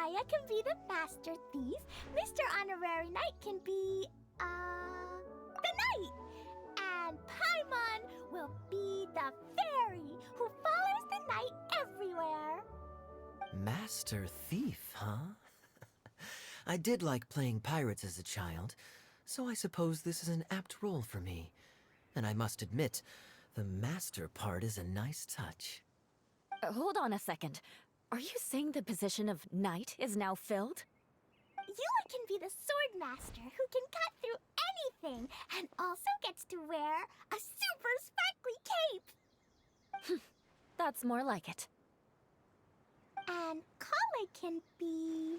Maya can be the Master Thief, Mr. Honorary Knight can be, the Knight. And Paimon will be the fairy who follows the knight everywhere. Master Thief, huh? I did like playing pirates as a child, so I suppose this is an apt role for me. And I must admit, the master part is a nice touch. Hold on a second. Are you saying the position of knight is now filled? Eula can be the sword master who can cut through anything and also gets to wear a super sparkly cape. That's more like it. And Kale can be,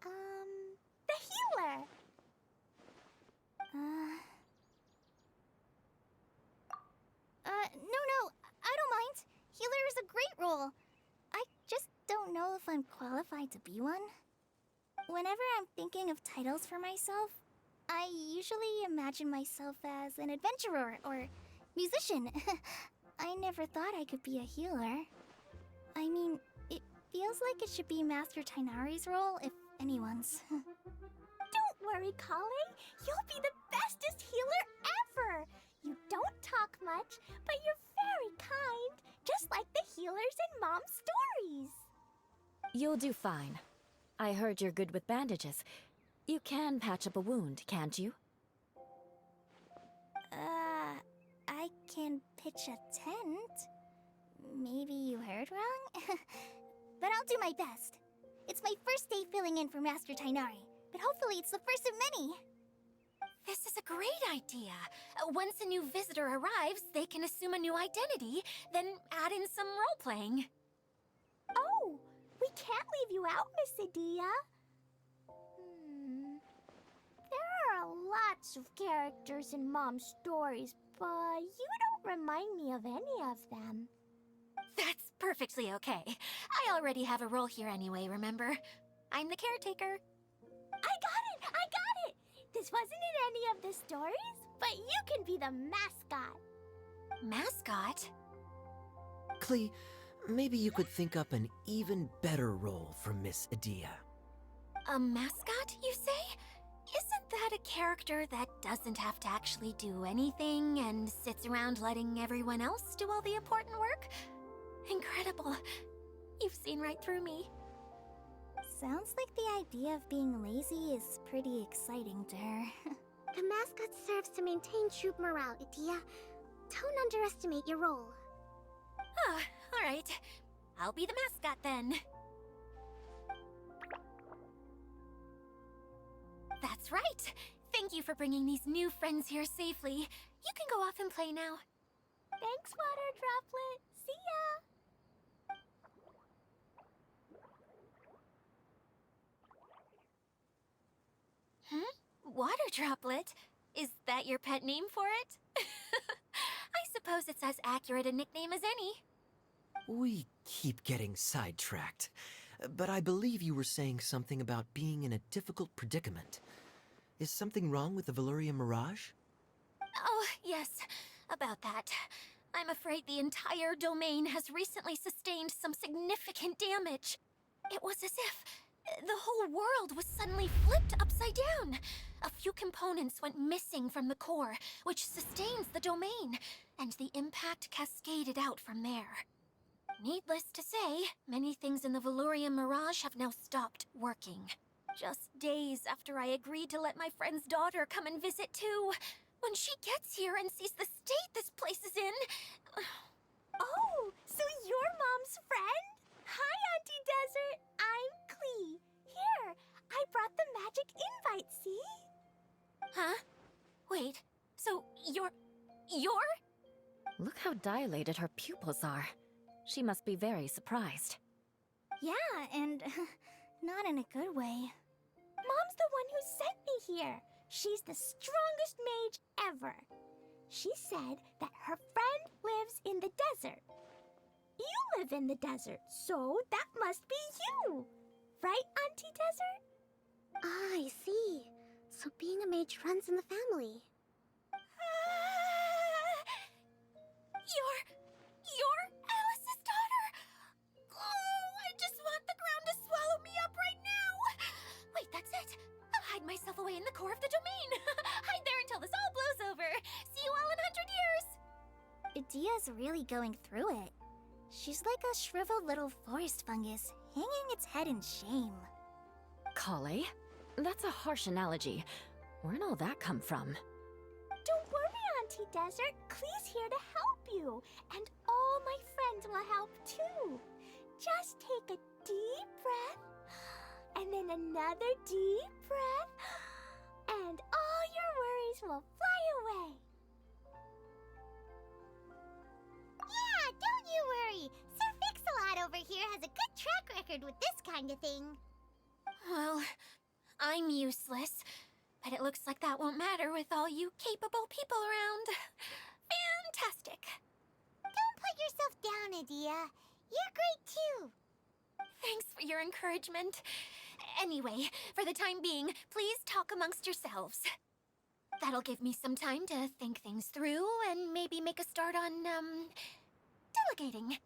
the healer. No, I don't mind. Healer is a great role. I just don't know if I'm qualified to be one. Whenever I'm thinking of titles for myself, I usually imagine myself as an adventurer or musician. I never thought I could be a healer. I mean, it feels like it should be Master Tighnari's role, if anyone's. Don't worry, Kale. You'll be the bestest healer ever. You don't talk much, but you're very kind, just like the healers in Mom's stories. You'll do fine. I heard you're good with bandages. You can patch up a wound, can't you? I can pitch a tent. Maybe you heard wrong? But I'll do my best. It's my first day filling in for Master Tighnari, but hopefully it's the first of many. This is a great idea. Once a new visitor arrives, they can assume a new identity, then add in some role-playing. Oh, we can't leave you out, Miss Adia. There are lots of characters in Mom's stories, but you don't remind me of any of them. That's perfectly okay. I already have a role here anyway, remember? I'm the caretaker. I got it! This wasn't in any of the stories, but you can be the mascot. Mascot? Klee, maybe you could think up an even better role for Miss Adia. A mascot, you say? Isn't that a character that doesn't have to actually do anything and sits around letting everyone else do all the important work? Incredible. You've seen right through me. Sounds like the idea of being lazy is pretty exciting to her. The mascot serves to maintain troop morale, Adia. Don't underestimate your role. Ah, alright. I'll be the mascot then. That's right. Thank you for bringing these new friends here safely. You can go off and play now. Thanks, Water Droplet. See ya! Water Droplet? Is that your pet name for it? I suppose it's as accurate a nickname as any. We keep getting sidetracked, but I believe you were saying something about being in a difficult predicament. Is something wrong with the Veluria Mirage? Oh, yes, about that. I'm afraid the entire domain has recently sustained some significant damage. It was as if the whole world was suddenly flipped upside down. A few components went missing from the core, which sustains the domain, and the impact cascaded out from there. Needless to say, many things in the Veluria Mirage have now stopped working. Just days after I agreed to let my friend's daughter come and visit too. When she gets here and sees the state this place is in... Oh, so you're Mom's friend? Hi, Auntie Desert. I'm Klee. Here, I brought the magic invite, see? Huh? Wait, so you're... Look how dilated her pupils are. She must be very surprised. Yeah, and not in a good way. Mom's the one who sent me here. She's the strongest mage ever. She said that her friend lives in the desert. You live in the desert, so that must be you. Right, Auntie Desert? Ah, I see. So being a mage runs in the family. You're Alice's daughter! Oh, I just want the ground to swallow me up right now! is really going through it. She's like a shriveled little forest fungus, hanging its head in shame. Kale? That's a harsh analogy. Where'd all that come from? Don't worry, Auntie Desert. Klee's here to help you. And all my friends will help too. Just take a deep breath, and then another deep breath, and all your worries will fly away. Yeah, don't you worry. Sir Fix-a-Lot over here has a good track record with this kind of thing. Well, I'm useless, but it looks like that won't matter with all you capable people around. Fantastic. Don't put yourself down, Adia. You're great too. Thanks for your encouragement. Anyway, for the time being, please talk amongst yourselves. That'll give me some time to think things through and maybe make a start on, delegating.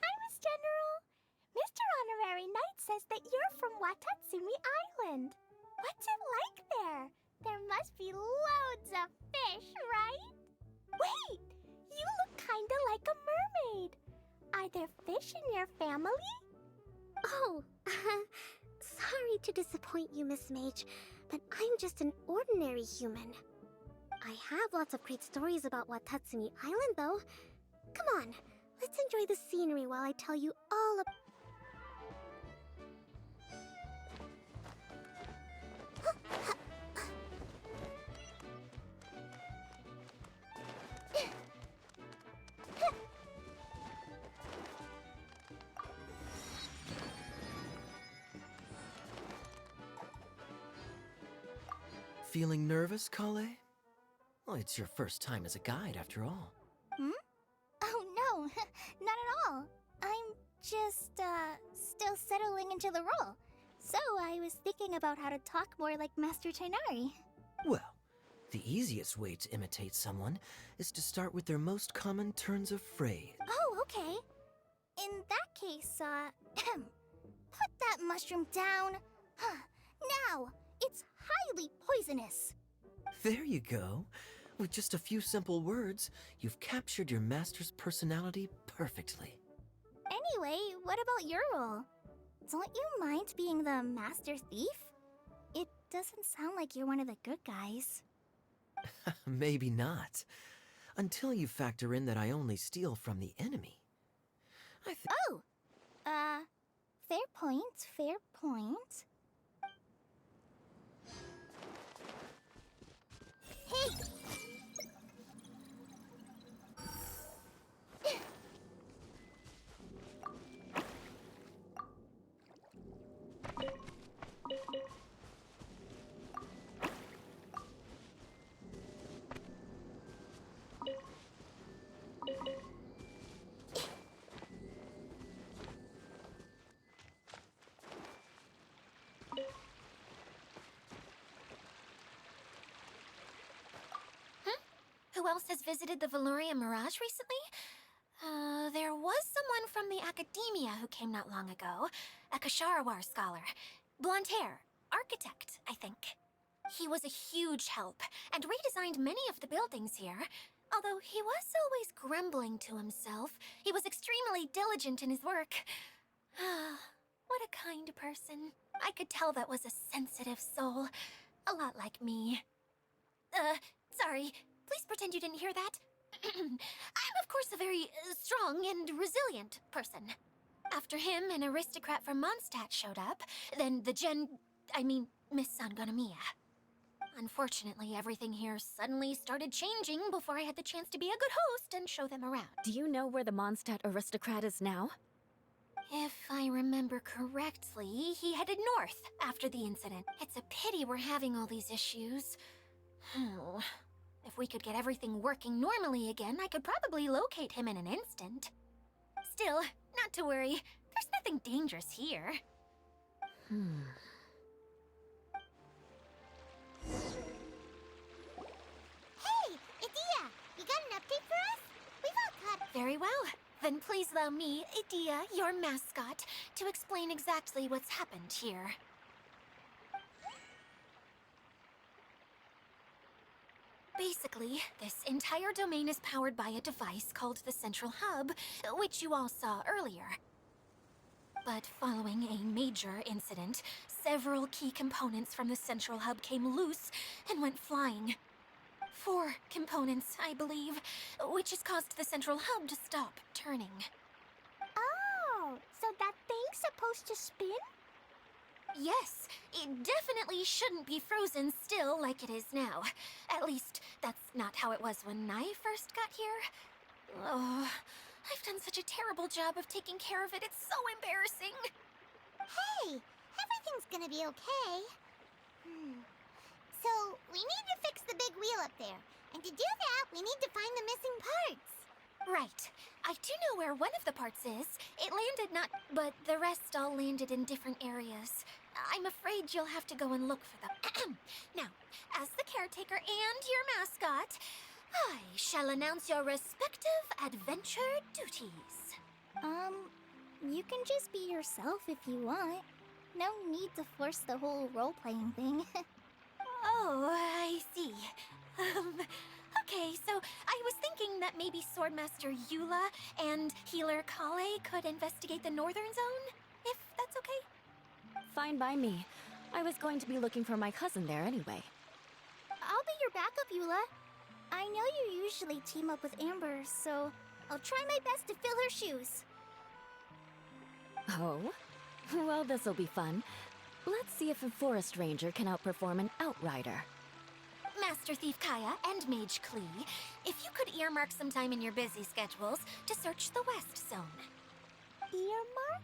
Hi, Miss General. Mr. Honorary Knight says that you're from Watatsumi Island. What's it like there? There must be loads of fish, right? Wait! You look kinda like a mermaid. Are there fish in your family? Oh, sorry to disappoint you, Miss Mage, but I'm just an ordinary human. I have lots of great stories about Watatsumi Island, though. Come on, let's enjoy the scenery while I tell you all about... Feeling nervous, Kale? Well, it's your first time as a guide, after all. Oh no, not at all. I'm just, still settling into the role. So I was thinking about how to talk more like Master Tighnari. Well, the easiest way to imitate someone is to start with their most common turns of phrase. Oh, okay. In that case, put that mushroom down. Now, it's highly poisonous. There you go. With just a few simple words, you've captured your master's personality perfectly. Anyway, what about your role? Don't you mind being the master thief? It doesn't sound like you're one of the good guys. Maybe not. Until you factor in that I only steal from the enemy. Oh! Fair point, fair point. Hey! Who else has visited the Veloria Mirage recently? There was someone from the Academia who came not long ago. A Kasharawar scholar. Blonde hair. Architect, I think. He was a huge help, and redesigned many of the buildings here. Although he was always grumbling to himself, he was extremely diligent in his work. What a kind person. I could tell that was a sensitive soul. A lot like me. Sorry. Please pretend you didn't hear that. I'm, of course, a very strong and resilient person. After him, an aristocrat from Mondstadt showed up, then Miss Sangonomiya. Unfortunately, everything here suddenly started changing before I had the chance to be a good host and show them around. Do you know where the Mondstadt aristocrat is now? If I remember correctly, he headed north after the incident. It's a pity we're having all these issues. If we could get everything working normally again, I could probably locate him in an instant. Still, not to worry. There's nothing dangerous here. Hey, Adia, you got an update for us? We've all caught... Very well. Then please allow me, Adia, your mascot, to explain exactly what's happened here. Basically, this entire domain is powered by a device called the Central Hub, which you all saw earlier. But following a major incident, several key components from the Central Hub came loose and went flying. 4 components, I believe, which has caused the Central Hub to stop turning. Oh, so that thing's supposed to spin? Yes, it definitely shouldn't be frozen still like it is now. At least, that's not how it was when I first got here. Oh, I've done such a terrible job of taking care of it. It's so embarrassing. Hey, everything's gonna be okay. So, we need to fix the big wheel up there. And to do that, we need to find the missing parts. Right. I do know where one of the parts is. It landed but the rest all landed in different areas. I'm afraid you'll have to go and look for them. Now, as the caretaker and your mascot, I shall announce your respective adventure duties. You can just be yourself if you want. No need to force the whole role-playing thing. Oh, I see. Okay, so I was thinking that maybe Swordmaster Eula and Healer Kale could investigate the Northern Zone, if that's okay? Fine by me. I was going to be looking for my cousin there anyway. I'll be your backup, Eula. I know you usually team up with Amber, so I'll try my best to fill her shoes. Oh? Well, this'll be fun. Let's see if a forest ranger can outperform an outrider. Master Thief Kaya and Mage Klee, if you could earmark some time in your busy schedules to search the West Zone. Earmark?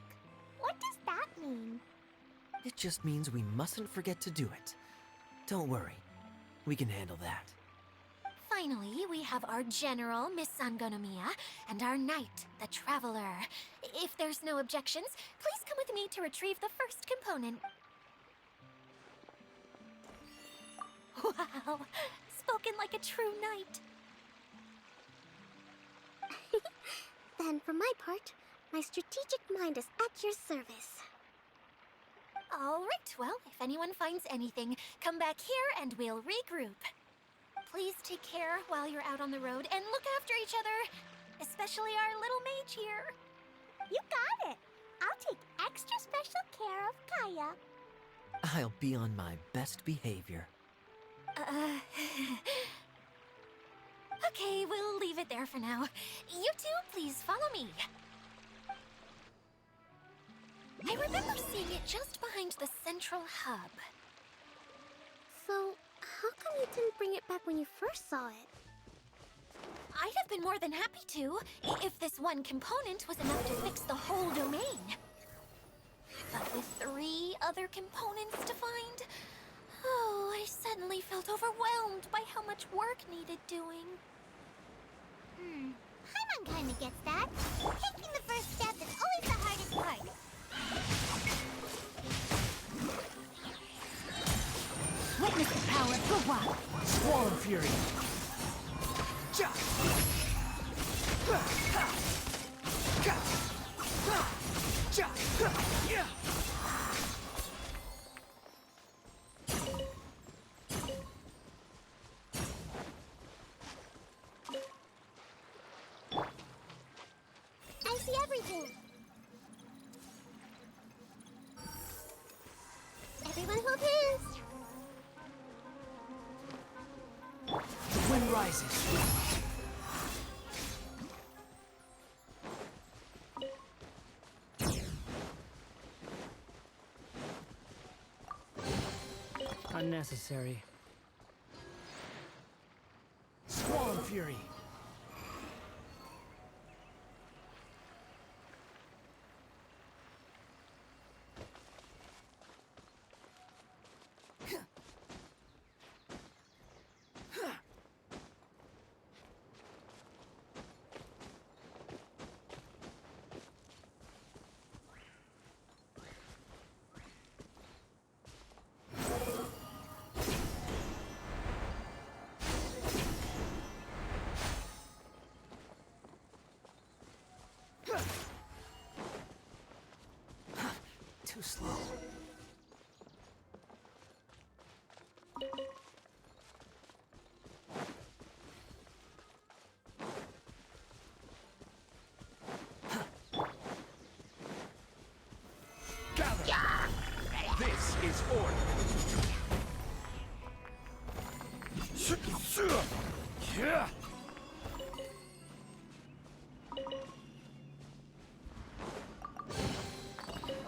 What does that mean? It just means we mustn't forget to do it. Don't worry. We can handle that. Finally, we have our General, Miss Sangonomiya, and our Knight, the Traveler. If there's no objections, please come with me to retrieve the first component. Wow, spoken like a true knight. Then, for my part, my strategic mind is at your service. All right, well, if anyone finds anything, come back here and we'll regroup. Please take care while you're out on the road and look after each other, especially our little mage here. You got it. I'll take extra special care of Kaya. I'll be on my best behavior. Okay, we'll leave it there for now. You two, please follow me. I remember seeing it just behind the Central Hub. So, how come you didn't bring it back when you first saw it? I'd have been more than happy to, if this one component was enough to fix the whole domain. But with 3 other components to find, oh, I suddenly felt overwhelmed by how much work needed doing. Paimon kinda gets that. Taking the first step is always the hardest part. Witness the power of the wild. Swarm Fury! Ja! Ha! Ka! Ha! Ja! Ha! Yeah! I see everything. Everyone hold hands. The wind rises. Unnecessary. Swarm Fury!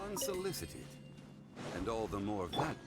Unsolicited. And all the more of that